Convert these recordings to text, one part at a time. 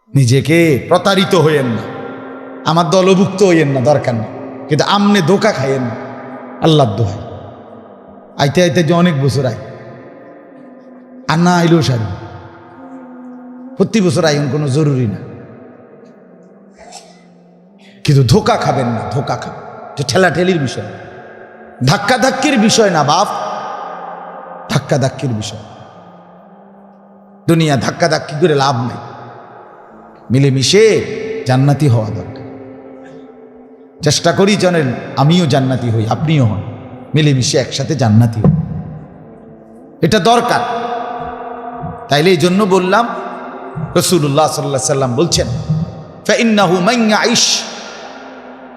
নিজেকে প্রতারিত হইয়েন না, আমার দলভুক্ত হইয়েন না, দরকার নেই, কিন্তু আমনে ধোকা খাইয়েন না। আল্লাহর দোহাই, আইতে আইতে যে অনেক বছর আই আর না আইলেও সারি, প্রতি বছর আইন কোনো জরুরি না, কিন্তু ধোকা খাবেন না। ধোকা খাবেন যে ঠেলাঠেলির বিষয়, ধাক্কাধাক্কির বিষয় না বাপ, ধাক্কাধাক্কির বিষয়। দুনিয়া ধাক্কাধাক্কি করে লাভ নাই, মিলেমিশে জান্নাতি হওয়া দরকার। চেষ্টা করি জানেন আমিও জান্নাতি হই, আপনিও হন, মিলেমিশে একসাথে জান্নাতি হই, এটা দরকার। তাইলে এই জন্য বললাম, রাসূলুল্লাহ সাল্লাল্লাহু আলাইহি সাল্লাম বলছেন, ফাইন্নাহু মান ইয়াইশ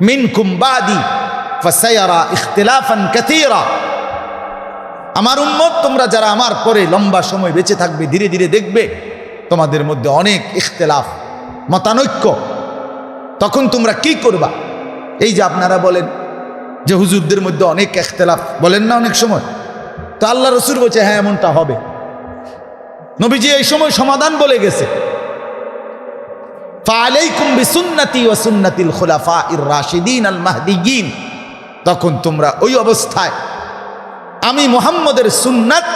মিনকুম বাদি ফাসায়ারা ইখতিলাফান কাসীরা। আমার উম্মত, তোমরা যারা আমার পরে লম্বা সময় বেঁচে থাকবে, ধীরে ধীরে দেখবে তোমাদের মধ্যে অনেক ইখতিলাফ, মতানৈক্য। তখন তোমরা কি করবা? এই যে আপনারা বলেন যে হুজুরদের মধ্যে অনেক ইখতিলাফ, বলেন না অনেক সময়, তো আল্লাহ রাসূল বলছে হ্যাঁ এমনটা হবে। নবীজি এই সময় সমাধান বলে গেছে, ফাআলাইকুম বিসুন্নতি ওয়া সুন্নাতিল খুলাফাইর রাশিদিন আল মাহদিয়িন। তখন তোমরা ওই অবস্থায় আমি মুহাম্মদের সুন্নাত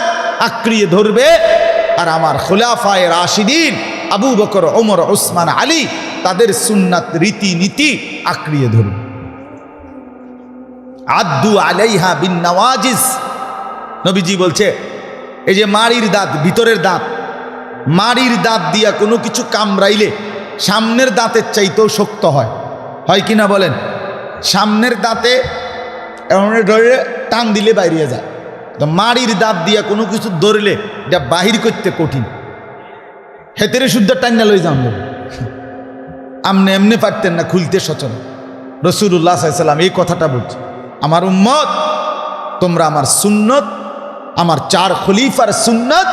আঁকড়িয়ে ধরবে, আর আমার খুলাফায়ে রাশিদিন আবু বকর, ওমর, উসমান, আলী, তাদের সুন্নাত রীতিনীতি আঁকড়িয়ে ধরবে। আদ্দু আলাইহা বিন নওয়াজিজ। নবীজি বলছে এই যে মাড়ির দাঁত, ভিতরের দাঁত, মাড়ির দাঁত দিয়া কোনো কিছু কামড়াইলে সামনের দাঁতের চাইতেও শক্ত হয়, হয় কিনা বলেন? সামনের দাঁতে এমন ধরে টান দিলে বাইরে যায়, তো মাড়ির দাঁত দিয়া কোনো কিছু ধরলে এটা বাহির করতে কঠিন। হেতেরে শুদ্ধ টান্না লই যান, আমনে এমনি পারতেন না খুলতে সচল। রাসূলুল্লাহ সাল্লাল্লাহু আলাইহি সাল্লাম এই কথাটা বলছে, আমার উম্মত তোমরা আমার সুন্নত, আমার চার খলিফার সুন্নত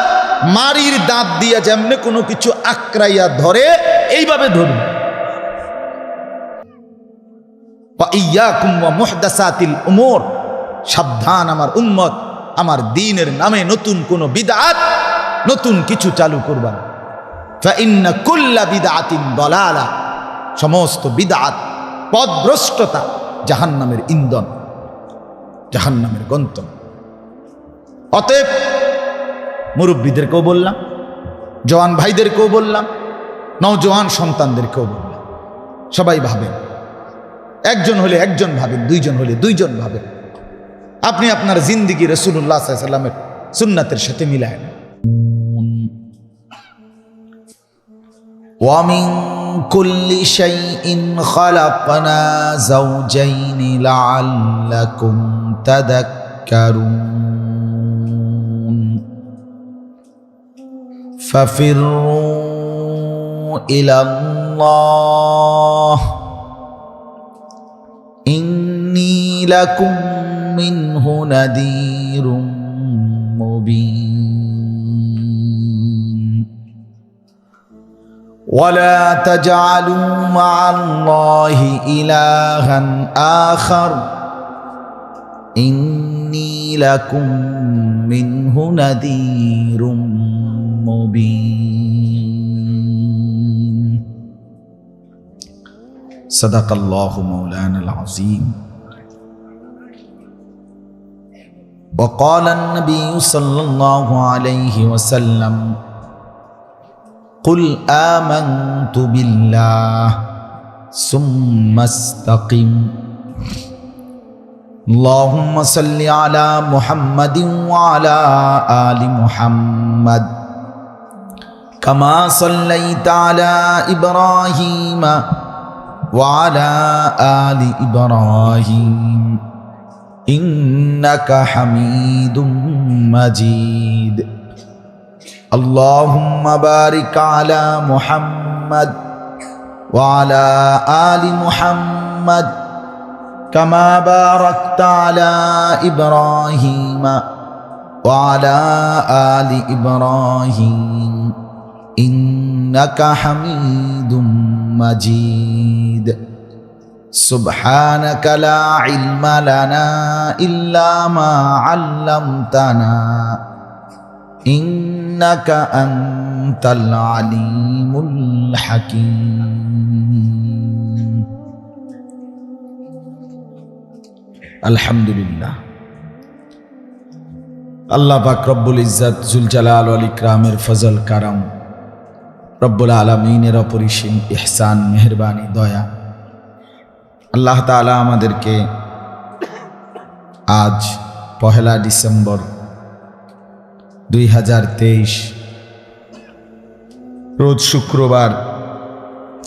মাড়ির দাঁত দিয়া যেমনে কোনো কিছু আঁকড়াইয়া ধরে এইভাবে ধরবে। ওয়া ইয়াকুম ওয়া মুহদাসাতিল উমুর, সাবধান আমার উম্মত, আমার দ্বীনের নামে নতুন কোনো বিদআত, নতুন কিছু চালু করবা না। ফা ইন্না কুল্লা বিদআতিন দালালা, সমস্ত বিদআত পথভ্রষ্টতা, জাহান্নামের ইন্ধন, জাহান্নামের গন্তব্য। অতএব মুরব্বীদেরকেও বললাম, জওয়ান ভাইদেরকেও বললাম, নওজওয়ান সন্তানদেরকেও বললাম, সবাই ভাবেন, একজন হলে একজন ভাবেন, দুইজন হলে দুইজন ভাবেন। আপনি আপনার জিন্দেগি রাসূলুল্লাহ সাল্লাল্লাহু আলাইহি ওয়াসাল্লামের সুন্নাতের সাথে মিলায়েন। ওয়া মিন কুল্লি শাইইন খালাকনা যাওজাইন লাআল্লাকুম তাযাক্কারুন ফাফিরু ইলাল্লাহ ইন্নী লাকুম মিনহু নাযীরুম মুবিন ওয়ালা তাজআলু মা'আল্লাহি ইলাহান আখার ইন্নী লাকুম মিনহু নাযীরুম মুবিন। সাদাকাল্লাহু মাওলানাল আযীম। وقال النبي صلى الله عليه وسلم قل آمنت بالله ثم استقم اللهم صل على محمد وعلى آل محمد كما صليت على إبراهيم وعلى آل إبراهيم إنك حميد مجيد اللهم بارك على محمد وعلى آل محمد كما باركت على إبراهيم وعلى آل إبراهيم إنك حميد مجيد سبحانك لا علم لنا إلا ما علمتنا ইন্নাকা আনতাল আলিমুল হাকীম। আলহামদুলিল্লাহ। আল্লাহ পাক রব্বুল ইজ্জত জুল জালাল ওয়াল ইকরামের ফজল কারাম, রব্বুল আলামিনের অপরিসীম ইহসান, মেহেরবানি, দয়া, আল্লাহ তাআলা আমাদেরকে আজ 1 ডিসেম্বর 2023 রোজ শুক্রবার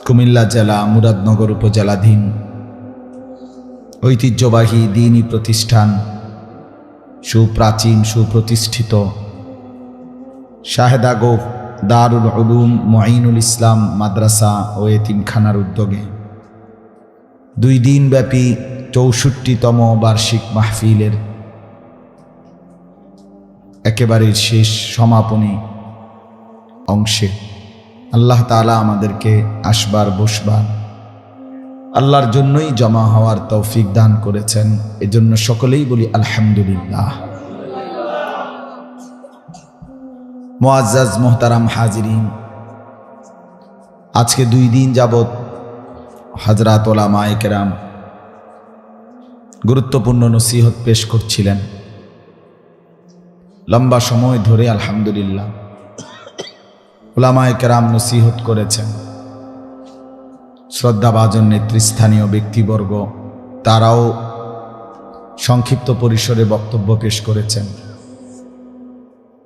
কুমিল্লা জেলা মুরাদনগর উপজেলাধীন ঐতিহ্যবাহী দ্বীনী প্রতিষ্ঠান, সুপ্রাচীন সুপ্রতিষ্ঠিত শাহেদা গো দারুল উলুম মুঈনুল ইসলাম মাদ্রাসা ও এতিমখানার উদ্যোগে 2 দিনব্যাপী 64তম বার্ষিক মাহফিলের একেবারে শেষ সমাপনী অংশে আল্লাহ তাআলা আমাদেরকে আসবার বসবার আল্লাহর জন্যই জমা হওয়ার তৌফিক দান করেছেন। এজন্য সকলেই বলি আলহামদুলিল্লাহ। মুআজ্জাজ মুহতারাম হাজিরিন, আজকে 2 দিন যাবত হযরত উলামায়ে কেরাম গুরুত্বপূর্ণ নসিহত পেশ করছিলেন। লম্বা সময় ধরে আলহামদুলিল্লাহ উলামায়ে কেরাম নসিহত করেছেন। শ্রদ্ধাভাজন নেতৃস্থানীয় ব্যক্তিবর্গ তারাও সংক্ষিপ্ত পরিসরে বক্তব্য পেশ করেছেন।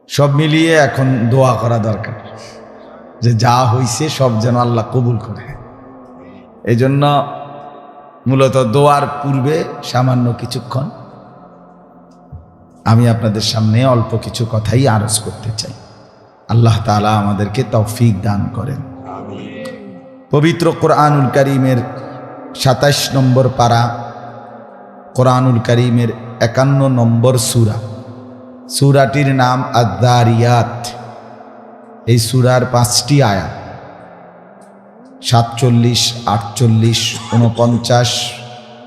সব মিলিয়ে এখন দোয়া করা দরকার যে যা হইছে সব যেন আল্লাহ কবুল করে। এই জন্য মূলত দোয়ার পূর্বে সামান্য কিছুক্ষণ আমি আপনাদের সামনে অল্প কিছু কথাই আরজ করতে চাই। আল্লাহ তাআলা আমাদেরকে তৌফিক দান করেন। পবিত্র কোরআনুল কারীমের 27 নম্বর পারা, কোরআনুল কারীমের 51 নম্বর সূরা, সূরাটির নাম আয-যারিয়াত। এই সূরার 5টি আয়াত 47, 48, 49,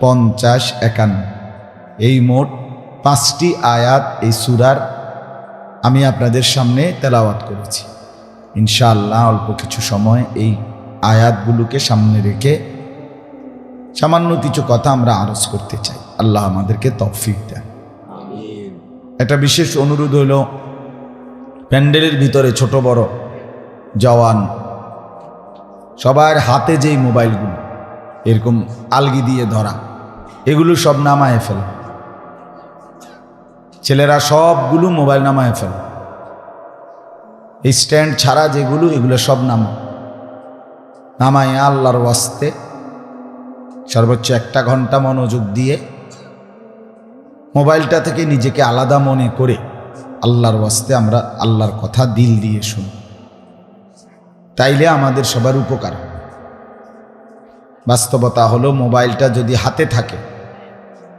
50, 51 এই মোট 5টি আয়াত এই সূরার আমি আপনাদের সামনে তেলাওয়াত করেছি। ইনশাআল্লাহ অল্প কিছু সময় এই আয়াতগুলোকে সামনে রেখে সামান্য কিছু কথা আমরা আরজ করতে চাই। আল্লাহ আমাদেরকে তৌফিক দেন। একটা বিশেষ অনুরোধ হলো, প্যান্ডেলের ভিতরে ছোট বড় জওয়ান সবার হাতে যেই মোবাইলগুলো এরকম আলগি দিয়ে ধরা, এগুলো সব নামায় ফেলে। ছেলেরা সবগুলো মোবাইল নামায় ফেলে। এই স্ট্যান্ড ছাড়া যেগুলো, এগুলো সব নামায় আল্লাহর ওয়াস্তে সর্বোচ্চ 1 ঘন্টা মনোযোগ দিয়ে মোবাইলটা থেকে নিজেকে আলাদা মনে করে আল্লাহর ওয়াস্তে আমরা আল্লাহর কথা দিল দিয়ে শুনি। তাইলে আমাদের সবার উপকার। বাস্তবতা হলো, মোবাইলটা যদি হাতে থাকে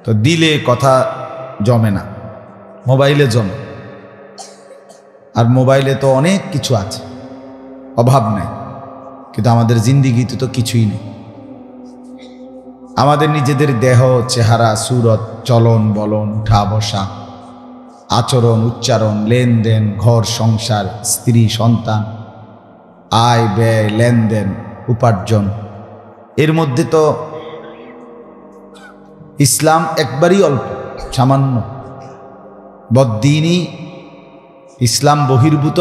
তো দিলে কথা জমে না, মোবাইলে জমে। আর মোবাইলে তো অনেক কিছু আছে, অভাব নেই, কিন্তু আমাদের জিন্দিগিতে তো কিছুই নেই। আমাদের নিজেদের দেহ, চেহারা, সুরত, চলন বলন, উঠা বসা, আচরণ, উচ্চারণ, লেনদেন, ঘর সংসার, স্ত্রী সন্তান, আয় ব্যয়, লেনদেন, উপার্জন, এর মধ্যে তো ইসলাম একবারই অল্প, সামান্য। বদ্দীনী ইসলাম বহির্ভূত